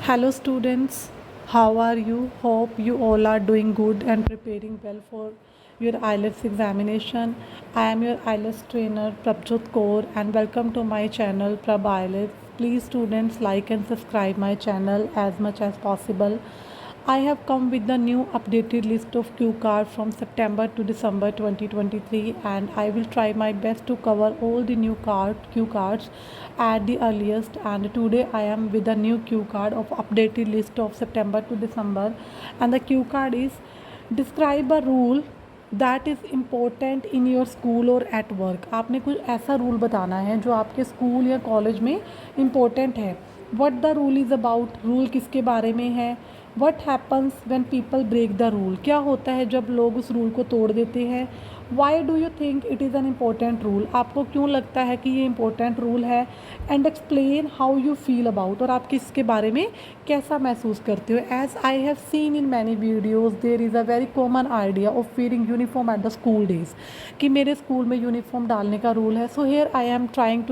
Hello students, how are you? Hope you all are doing good and preparing well for your IELTS examination. I am your IELTS trainer Prabjot Kaur and welcome to my channel Prab IELTS. Please students like and subscribe my channel as much as possible. I have come with the new updated list of cue cards from September to December 2023 and I will try my best to cover all the new cue cards at the earliest, and today I am with a new cue card of updated list of September to December, and the cue card is describe a rule that is important in your school और at work. आपने कुछ ऐसा rule बताना है जो आपके school या college में इम्पोर्टेंट है। What the rule is about, rule किसके बारे में है। What happens when people break the rule, क्या होता है जब लोग उस रूल को तोड़ देते हैं। Why do you think it is an important rule, आपको क्यों लगता है कि ये इम्पोर्टेंट रूल है। And explain how you feel about, और आप किसके बारे में कैसा महसूस करते हो। As I have seen in many videos there is a very common idea of wearing uniform at the school days, कि मेरे स्कूल में यूनिफॉर्म डालने का रूल है। So here I have tried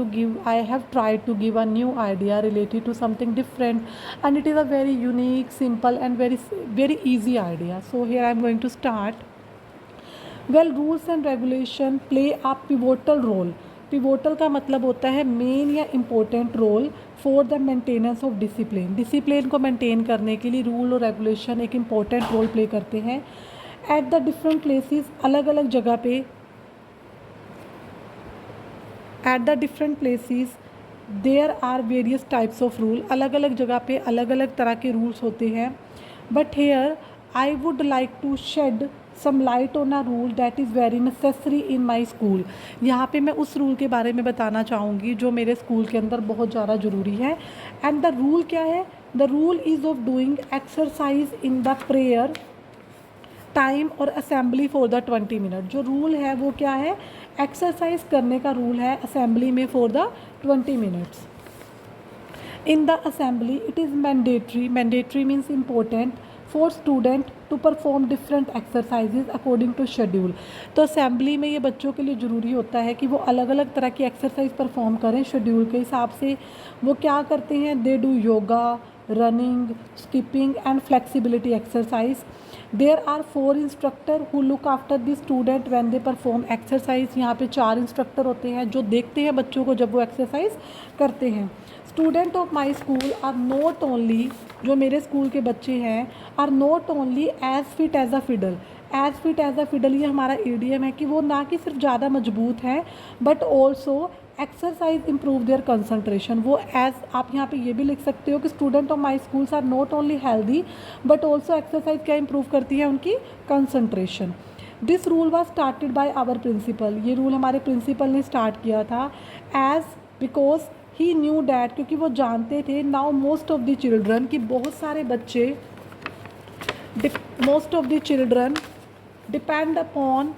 to give a new idea related to something different and it is a very unique, simple and very easy idea. So here I am going to start. Well, rules and regulation play a pivotal role. Pivotal का मतलब होता है main या important role for the maintenance of discipline. Discipline को maintain करने के लिए rule और रेगुलेशन एक इम्पोर्टेंट रोल प्ले करते हैं। एट द डिफरेंट प्लेसेस, अलग अलग जगह पे, at the different places there are various types of rule, अलग अलग जगह पे अलग अलग तरह के रूल्स होते हैं। But here I would like to shed some light on a rule that is very necessary in my school. यहाँ पे मैं उस रूल के बारे में बताना चाहूँगी जो मेरे स्कूल के अंदर बहुत ज़्यादा ज़रूरी है। एंड द रूल क्या है, the rule is of doing exercise in the prayer time और असेंबली फॉर द 20 मिनट। जो रूल है वो क्या है, एक्सरसाइज करने का रूल है असेंबली में for the 20 minutes. In the assembly it is mandatory, mandatory means important for student to perform different exercises according to schedule. तो असेंबली में ये बच्चों के लिए ज़रूरी होता है कि वो अलग अलग तरह की एक्सरसाइज परफॉर्म करें शेड्यूल के हिसाब से। वो क्या करते हैं, they do yoga, running, skipping and flexibility exercise. There are 4 instructor who look after the student when they perform exercise. यहाँ पे 4 इंस्ट्रक्टर होते हैं जो देखते हैं बच्चों को जब वो एक्सरसाइज करते हैं। Student of my school are not only, जो मेरे स्कूल के बच्चे हैं, are not only as fit as a fiddle. As fit as a fiddle ये हमारा ईडीएम है कि वो ना कि सिर्फ ज़्यादा मजबूत हैं but also exercise improve their concentration. वो एज आप यहाँ पे ये भी लिख सकते हो कि student of my schools are not only healthy but also exercise क्या इम्प्रूव करती है, उनकी concentration. This rule was started by our principal, ये रूल हमारे प्रिंसिपल ने स्टार्ट किया था। As because he knew that, क्योंकि वो जानते थे, now most of the children, कि बहुत सारे बच्चे, most of the children depend upon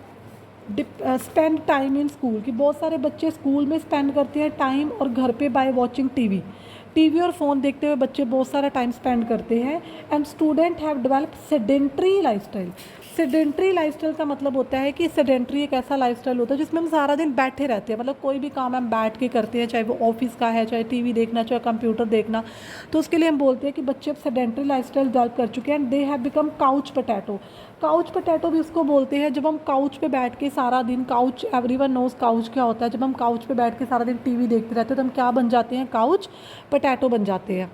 spend time in school, कि बहुत सारे बच्चे स्कूल में स्पेंड करते हैं टाइम और घर पे बाय वॉचिंग टीवी और फ़ोन देखते हुए बच्चे बहुत सारा टाइम स्पेंड करते हैं। And student have develop sedentary lifestyle. Sedentary lifestyle का मतलब होता है कि सेडेंट्री एक ऐसा लाइफस्टाइल होता है जिसमें हम सारा दिन बैठे रहते हैं, मतलब कोई भी काम हम बैठ के करते हैं, चाहे वो ऑफिस का है, चाहे टीवी देखना, चाहे कंप्यूटर देखना। तो उसके लिए हम बोलते हैं कि बच्चे अब सेडेंट्री लाइफस्टाइल डेवलप कर चुके हैं and they have become couch potato. Couch potato भी उसको बोलते हैं जब हम काउच पे बैठ के सारा दिन, काउच एवरीवन नोज काउच क्या होता है, जब हम काउच पे बैठ के सारा दिन टीवी देखते रहते हैं तो हम क्या बन जाते हैं, काउच पोटैटो बन जाते हैं।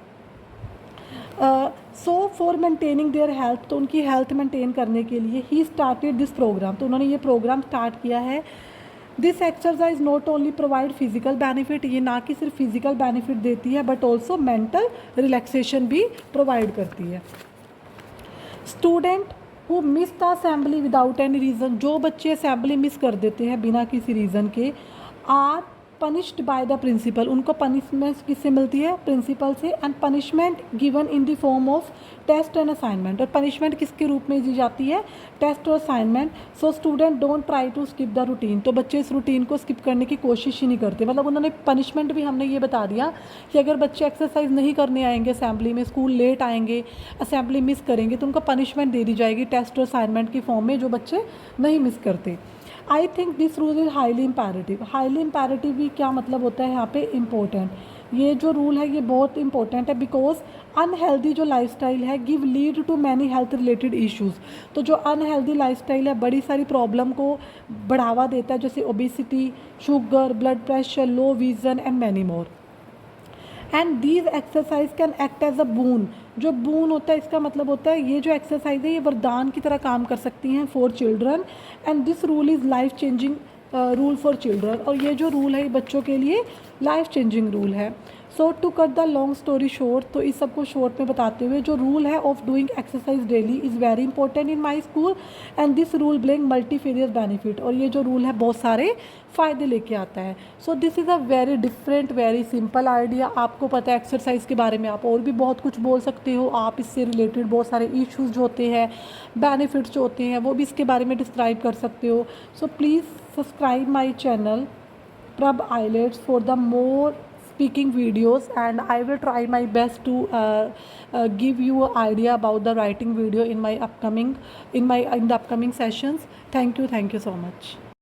So for maintaining their health, तो उनकी हेल्थ मेंटेन करने के लिए ही स्टार्टेड दिस प्रोग्राम, तो उन्होंने ये प्रोग्राम स्टार्ट किया है। This exercise not only provide physical benefit, ये ना कि सिर्फ फिजिकल बेनिफिट देती है बट ऑल्सो मेंटल रिलैक्सेशन भी प्रोवाइड करती है। Student who miss the assembly without any reason, जो बच्चे असेंबली मिस कर देते हैं बिना किसी रीज़न के, are punished by the principal, उनको पनिशमेंट किससे मिलती है, प्रिंसिपल से। And punishment given in the form of test and assignment, और पनिशमेंट किसके रूप में दी जाती है, टेस्ट और assignment. So student don't try to skip the routine, तो बच्चे इस रूटीन को स्किप करने की कोशिश ही नहीं करते। मतलब उन्होंने पनिशमेंट भी, हमने ये बता दिया कि अगर बच्चे एक्सरसाइज नहीं करने आएंगे असेंबली में, स्कूल लेट आएंगे, असेंबली मिस करेंगे, तो उनको पनिशमेंट दे दी जाएगी टेस्ट और असाइनमेंट की फॉर्म में, जो बच्चे नहीं मिस करते। I think this rule is highly imperative. Highly imperative भी क्या मतलब होता है यहाँ पे, इम्पोर्टेंट। ये जो रूल है ये बहुत इंपॉर्टेंट है, बिकॉज अनहेल्दी जो लाइफस्टाइल है give lead to many health related issues. तो जो अनहेल्दी लाइफस्टाइल है बड़ी सारी प्रॉब्लम को बढ़ावा देता है, जैसे obesity, sugar, blood pressure, low vision and many more. And these exercise can act as a boon. जो बून होता है इसका मतलब होता है ये जो एक्सरसाइज है ये वरदान की तरह काम कर सकती हैं for children, and this rule is life changing rule for children. और ये जो रूल है ये बच्चों के लिए लाइफ चेंजिंग रूल है। So to cut the long story short, तो इस सबको शॉर्ट में बताते हुए जो रूल है of doing exercise daily is very important in my school, and this rule bring multifarious benefit. और ये जो रूल है बहुत सारे फ़ायदे लेके आता है। So this is a very different very simple idea. आपको पता है एक्सरसाइज के बारे में आप और भी बहुत कुछ बोल सकते हो, आप इससे रिलेटेड बहुत सारे इश्यूज़ जो होते हैं, बेनिफिट्स जो होते हैं वो भी इसके बारे में डिस्क्राइब कर सकते हो। So please subscribe my channel Prab IELTS for the more speaking videos, and I will try my best to give you an idea about the writing video in my upcoming in the upcoming sessions. Thank you so much.